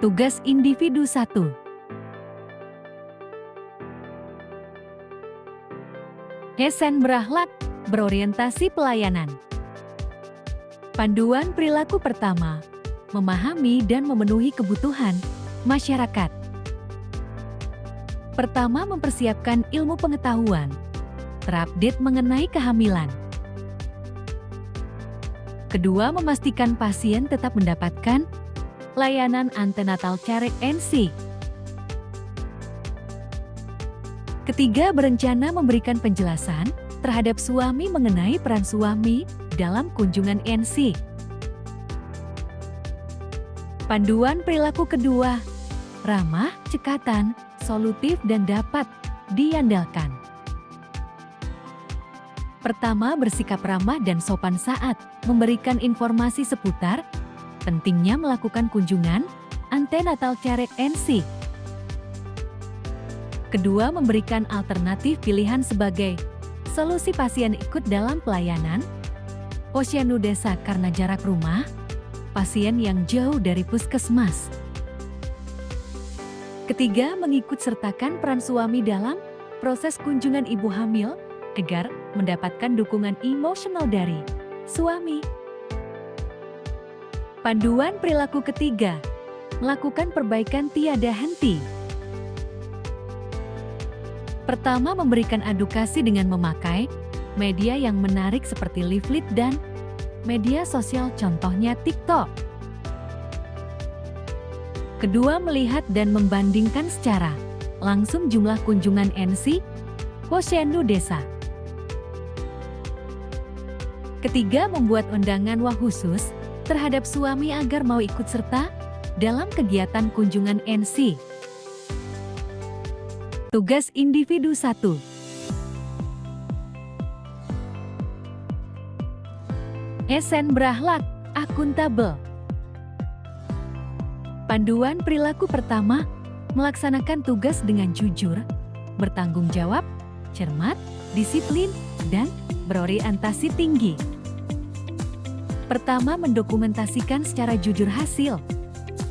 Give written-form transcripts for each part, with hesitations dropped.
Tugas individu 1. Esen berakhlak, berorientasi pelayanan. Panduan perilaku pertama, memahami dan memenuhi kebutuhan masyarakat. Pertama, mempersiapkan ilmu pengetahuan, terupdate mengenai kehamilan. Kedua, memastikan pasien tetap mendapatkan layanan antenatal care NC. Ketiga, berencana memberikan penjelasan terhadap suami mengenai peran suami dalam kunjungan NC. Panduan perilaku kedua, ramah, cekatan, solutif dan dapat diandalkan. Pertama, bersikap ramah dan sopan saat memberikan informasi seputar pentingnya melakukan kunjungan antenatal care NC. Kedua, memberikan alternatif pilihan sebagai solusi pasien ikut dalam pelayanan posyandu desa karena jarak rumah, pasien yang jauh dari puskesmas. Ketiga, mengikut sertakan peran suami dalam proses kunjungan ibu hamil agar mendapatkan dukungan emosional dari suami. Panduan perilaku ketiga, melakukan perbaikan tiada henti. Pertama, memberikan edukasi dengan memakai media yang menarik seperti leaflet dan media sosial, contohnya TikTok. Kedua, melihat dan membandingkan secara langsung jumlah kunjungan NC posyandu desa. Ketiga, membuat undangan khusus terhadap suami agar mau ikut serta dalam kegiatan kunjungan NC. Tugas individu 1. Esen berakhlak, akuntabel. Panduan perilaku pertama, melaksanakan tugas dengan jujur, bertanggung jawab, cermat, disiplin, dan berorientasi tinggi. Pertama, mendokumentasikan secara jujur hasil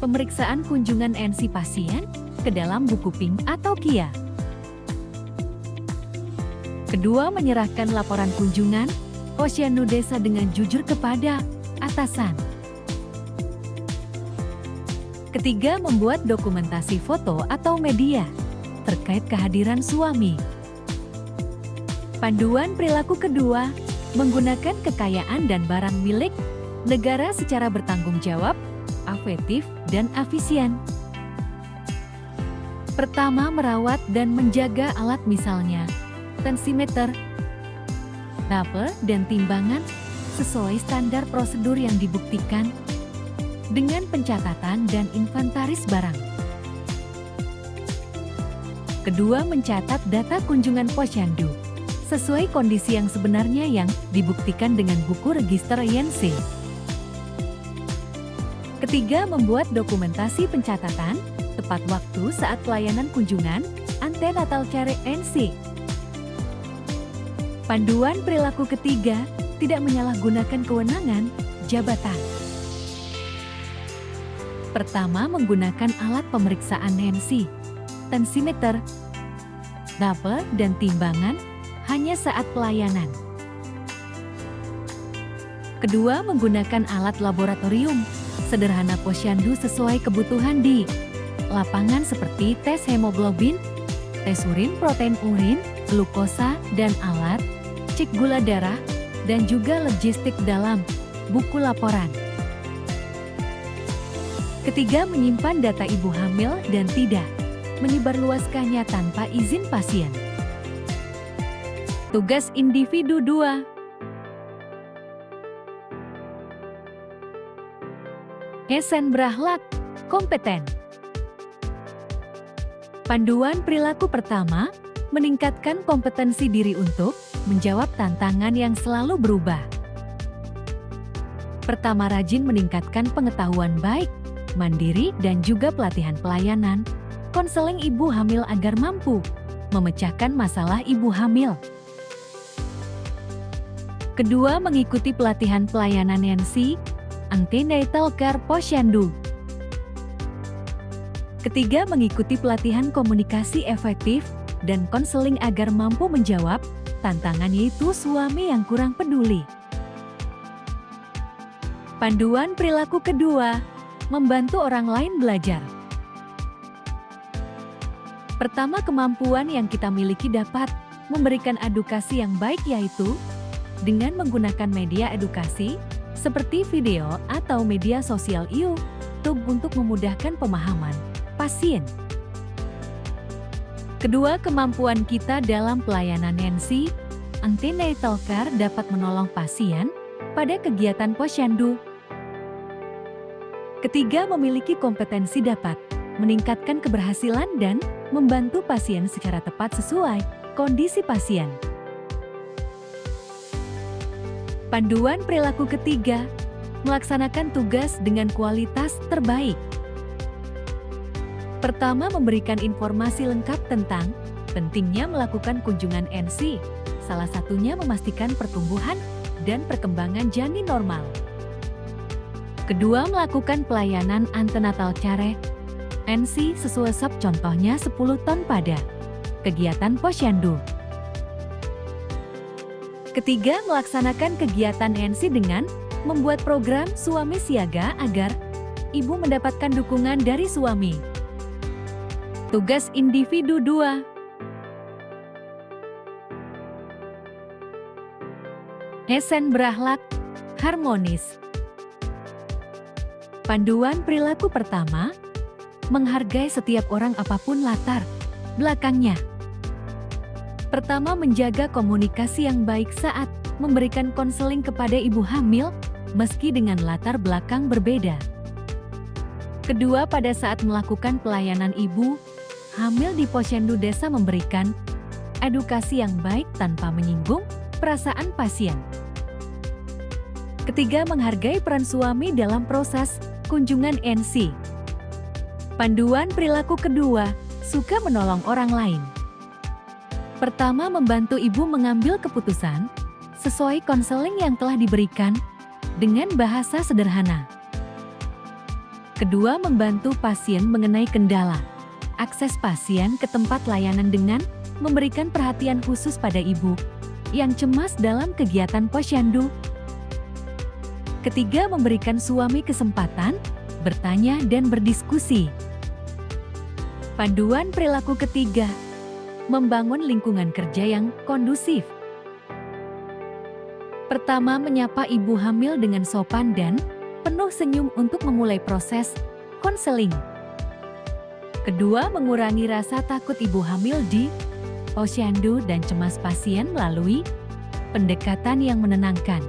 pemeriksaan kunjungan NC pasien ke dalam buku PINK atau KIA. Kedua, menyerahkan laporan kunjungan posyandu desa dengan jujur kepada atasan. Ketiga, membuat dokumentasi foto atau media terkait kehadiran suami. Panduan perilaku kedua, menggunakan kekayaan dan barang milik negara secara bertanggung jawab, efektif, dan efisien. Pertama, merawat dan menjaga alat misalnya tensimeter, taper, dan timbangan sesuai standar prosedur yang dibuktikan dengan pencatatan dan inventaris barang. Kedua, mencatat data kunjungan posyandu sesuai kondisi yang sebenarnya yang dibuktikan dengan buku register INC. Ketiga, membuat dokumentasi pencatatan tepat waktu saat pelayanan kunjungan antenatal care NC. Panduan perilaku ketiga, tidak menyalahgunakan kewenangan jabatan. Pertama, menggunakan alat pemeriksaan NC, tensimeter, taper, dan timbangan hanya saat pelayanan. Kedua, menggunakan alat laboratorium sederhana posyandu sesuai kebutuhan di lapangan seperti tes hemoglobin, tes urin, protein urin, glukosa, dan alat cek gula darah, dan juga logistik dalam buku laporan. Ketiga, menyimpan data ibu hamil dan tidak menyebarluaskannya tanpa izin pasien. Tugas individu 2. Esen berakhlak, kompeten. Panduan perilaku pertama, meningkatkan kompetensi diri untuk menjawab tantangan yang selalu berubah. Pertama, rajin meningkatkan pengetahuan baik, mandiri, dan juga pelatihan pelayanan konseling ibu hamil agar mampu memecahkan masalah ibu hamil. Kedua, mengikuti pelatihan pelayanan NC, Antenatal Care Posyandu. Ketiga, mengikuti pelatihan komunikasi efektif dan konseling agar mampu menjawab tantangan, yaitu suami yang kurang peduli. Panduan perilaku kedua, membantu orang lain belajar. Pertama, kemampuan yang kita miliki dapat memberikan edukasi yang baik, yaitu dengan menggunakan media edukasi seperti video atau media sosial YouTube untuk memudahkan pemahaman pasien. Kedua, kemampuan kita dalam pelayanan NC, antenatal care, dapat menolong pasien pada kegiatan posyandu. Ketiga, memiliki kompetensi dapat meningkatkan keberhasilan dan membantu pasien secara tepat sesuai kondisi pasien. Panduan perilaku ketiga, melaksanakan tugas dengan kualitas terbaik. Pertama, memberikan informasi lengkap tentang pentingnya melakukan kunjungan NC, salah satunya memastikan pertumbuhan dan perkembangan janin normal. Kedua, melakukan pelayanan antenatal care NC sesuai SOP, contohnya 10 ton pada kegiatan posyandu. Ketiga, melaksanakan kegiatan NC dengan membuat program suami siaga agar ibu mendapatkan dukungan dari suami. Tugas individu 2. Esen berakhlak harmonis. Panduan perilaku pertama, menghargai setiap orang apapun latar belakangnya. Pertama, menjaga komunikasi yang baik saat memberikan konseling kepada ibu hamil meski dengan latar belakang berbeda. Kedua, pada saat melakukan pelayanan ibu hamil di posyandu desa, memberikan edukasi yang baik tanpa menyinggung perasaan pasien. Ketiga, menghargai peran suami dalam proses kunjungan NC. Panduan perilaku kedua, suka menolong orang lain. Pertama, membantu ibu mengambil keputusan sesuai konseling yang telah diberikan dengan bahasa sederhana. Kedua, membantu pasien mengenai kendala akses pasien ke tempat layanan dengan memberikan perhatian khusus pada ibu yang cemas dalam kegiatan posyandu. Ketiga, memberikan suami kesempatan bertanya dan berdiskusi. Panduan perilaku ketiga, membangun lingkungan kerja yang kondusif. Pertama, menyapa ibu hamil dengan sopan dan penuh senyum untuk memulai proses konseling. Kedua, mengurangi rasa takut ibu hamil di posyandu dan cemas pasien melalui pendekatan yang menenangkan.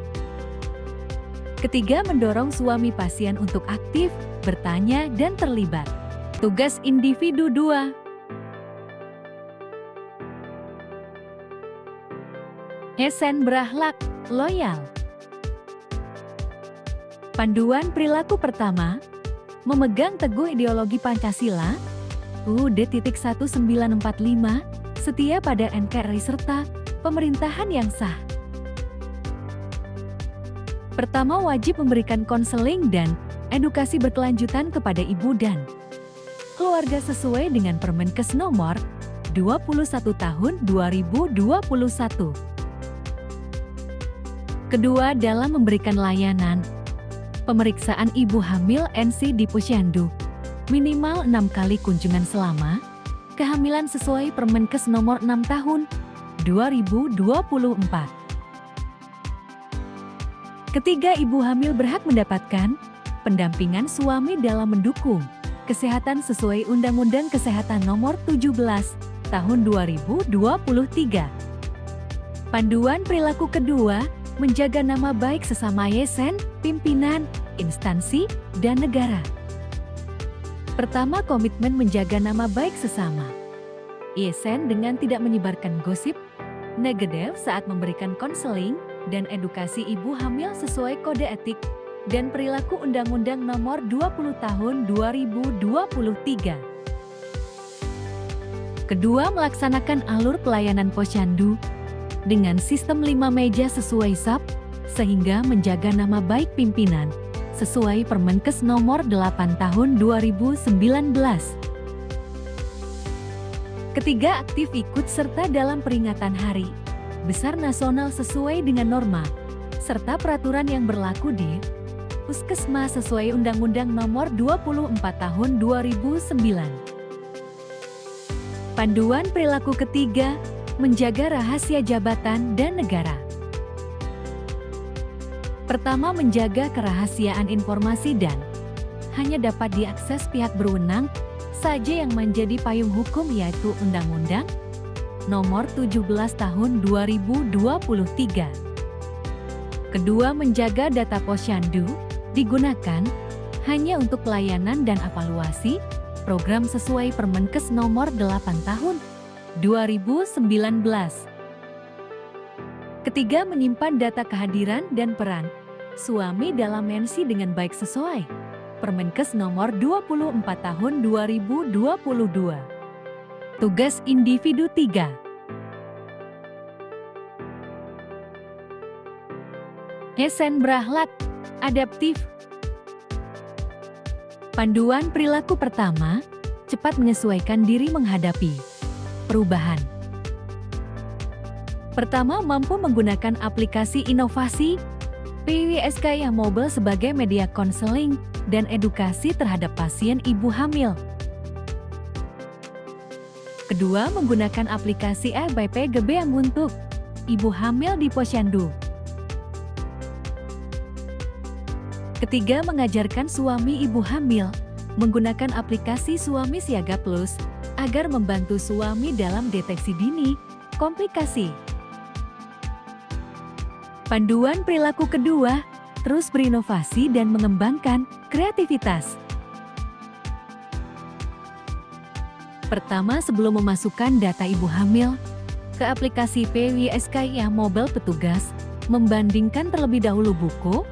Ketiga, mendorong suami pasien untuk aktif, bertanya, dan terlibat. Tugas individu 2. Esen berakhlak loyal. Panduan perilaku pertama, memegang teguh ideologi Pancasila, UUD 1945, setia pada NKRI serta pemerintahan yang sah. Pertama, wajib memberikan konseling dan edukasi berkelanjutan kepada ibu dan keluarga sesuai dengan Permenkes nomor 21 tahun 2021. Kedua, dalam memberikan layanan pemeriksaan ibu hamil NC di posyandu, minimal 6 kali kunjungan selama kehamilan sesuai Permenkes nomor 6 tahun 2024. Ketiga, ibu hamil berhak mendapatkan pendampingan suami dalam mendukung kesehatan sesuai Undang-Undang Kesehatan nomor 17 tahun 2023. Panduan perilaku kedua, menjaga nama baik sesama ASN, pimpinan, instansi, dan negara. Pertama, komitmen menjaga nama baik sesama ASN dengan tidak menyebarkan gosip negatif saat memberikan konseling dan edukasi ibu hamil sesuai kode etik dan perilaku Undang-Undang nomor 20 tahun 2023. Kedua, melaksanakan alur pelayanan posyandu dengan sistem 5 meja sesuai SAP sehingga menjaga nama baik pimpinan sesuai Permenkes nomor 8 tahun 2019. Ketiga, aktif ikut serta dalam peringatan hari besar nasional sesuai dengan norma serta peraturan yang berlaku di Puskesmas sesuai Undang-Undang Nomor 24 Tahun 2009. Panduan perilaku ketiga, menjaga rahasia jabatan dan negara. Pertama, menjaga kerahasiaan informasi dan hanya dapat diakses pihak berwenang saja yang menjadi payung hukum yaitu Undang-Undang Nomor 17 Tahun 2023. Kedua, menjaga data Posyandu digunakan hanya untuk pelayanan dan evaluasi program sesuai Permenkes Nomor 8 Tahun 2019. Ketiga, menyimpan data kehadiran dan peran suami dalam mensi dengan baik sesuai Permenkes Nomor 24 Tahun 2022. Tugas individu 3. Esen berakhlak adaptif. Panduan perilaku pertama, cepat menyesuaikan diri menghadapi perubahan. Pertama, mampu menggunakan aplikasi inovasi PWSK yang mobile sebagai media konseling dan edukasi terhadap pasien ibu hamil. Kedua, menggunakan aplikasi RBPGB yang untuk ibu hamil di Posyandu. Ketiga, mengajarkan suami ibu hamil menggunakan aplikasi Suami Siaga Plus agar membantu suami dalam deteksi dini komplikasi. Panduan perilaku kedua, terus berinovasi dan mengembangkan kreativitas. Pertama, sebelum memasukkan data ibu hamil ke aplikasi PWSK yang mobile, petugas membandingkan terlebih dahulu buku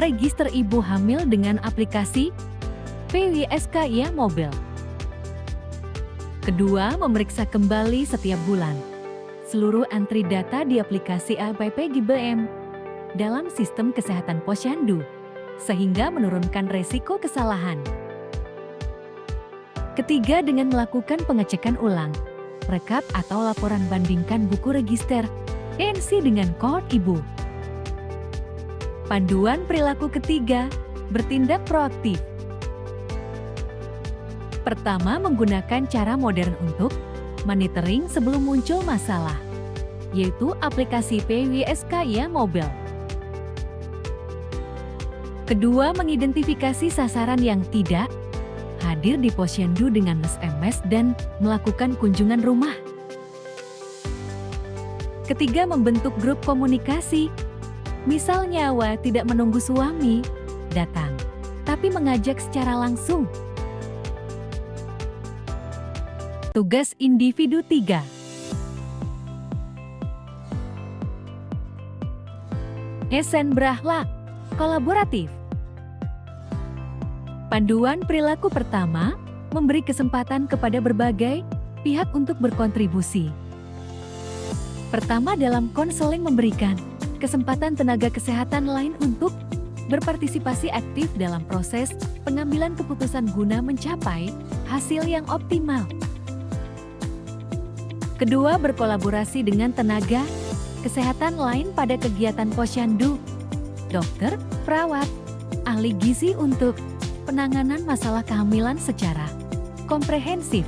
register ibu hamil dengan aplikasi PWSK yang mobile. Kedua, memeriksa kembali setiap bulan seluruh antri data di aplikasi APPGBM dalam sistem kesehatan Posyandu, sehingga menurunkan resiko kesalahan. Ketiga, dengan melakukan pengecekan ulang, rekap atau laporan bandingkan buku register NC dengan kode ibu. Panduan perilaku ketiga, bertindak proaktif. Pertama, menggunakan cara modern untuk monitoring sebelum muncul masalah, yaitu aplikasi PWSK yang mobile. Kedua, mengidentifikasi sasaran yang tidak hadir di Posyandu dengan SMS dan melakukan kunjungan rumah. Ketiga, membentuk grup komunikasi. Misalnya, tidak menunggu suami datang, tapi mengajak secara langsung. Tugas individu 3. Esen berakhlak kolaboratif. Panduan perilaku pertama, memberi kesempatan kepada berbagai pihak untuk berkontribusi. Pertama, dalam konseling memberikan kesempatan tenaga kesehatan lain untuk berpartisipasi aktif dalam proses pengambilan keputusan guna mencapai hasil yang optimal. Kedua, berkolaborasi dengan tenaga kesehatan lain pada kegiatan Posyandu, dokter, perawat, ahli gizi untuk penanganan masalah kehamilan secara komprehensif.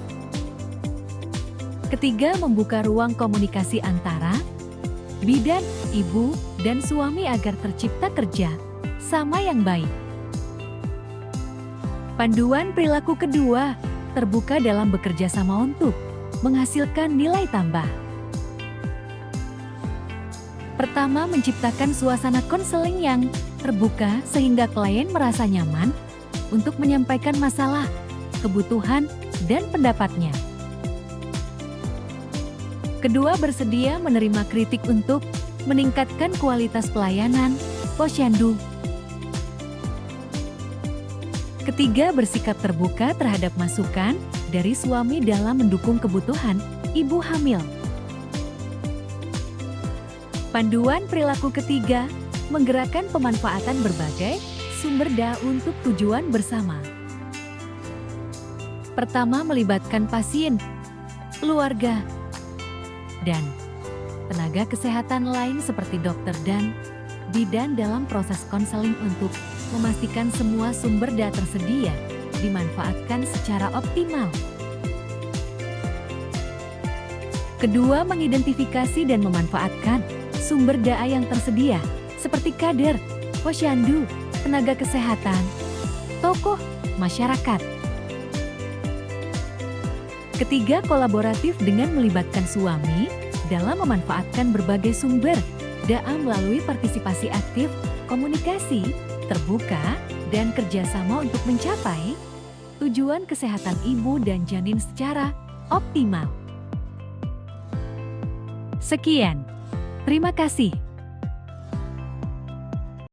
Ketiga, membuka ruang komunikasi antara bidan, ibu, dan suami agar tercipta kerja sama yang baik. Panduan perilaku kedua, terbuka dalam bekerja sama untuk menghasilkan nilai tambah. Pertama, menciptakan suasana konseling yang terbuka sehingga klien merasa nyaman untuk menyampaikan masalah, kebutuhan, dan pendapatnya. Kedua, bersedia menerima kritik untuk meningkatkan kualitas pelayanan Posyandu. Ketiga, bersikap terbuka terhadap masukan dari suami dalam mendukung kebutuhan ibu hamil. Panduan perilaku ketiga, menggerakkan pemanfaatan berbagai sumber daya untuk tujuan bersama. Pertama, melibatkan pasien keluarga, dan tenaga kesehatan lain seperti dokter dan bidan dalam proses konseling untuk memastikan semua sumber daya tersedia dimanfaatkan secara optimal. Kedua, mengidentifikasi dan memanfaatkan sumber daya yang tersedia seperti kader, posyandu, tenaga kesehatan, tokoh masyarakat. Ketiga, kolaboratif dengan melibatkan suami dalam memanfaatkan berbagai sumber daya melalui partisipasi aktif, komunikasi, terbuka, dan kerjasama untuk mencapai tujuan kesehatan ibu dan janin secara optimal. Sekian, terima kasih.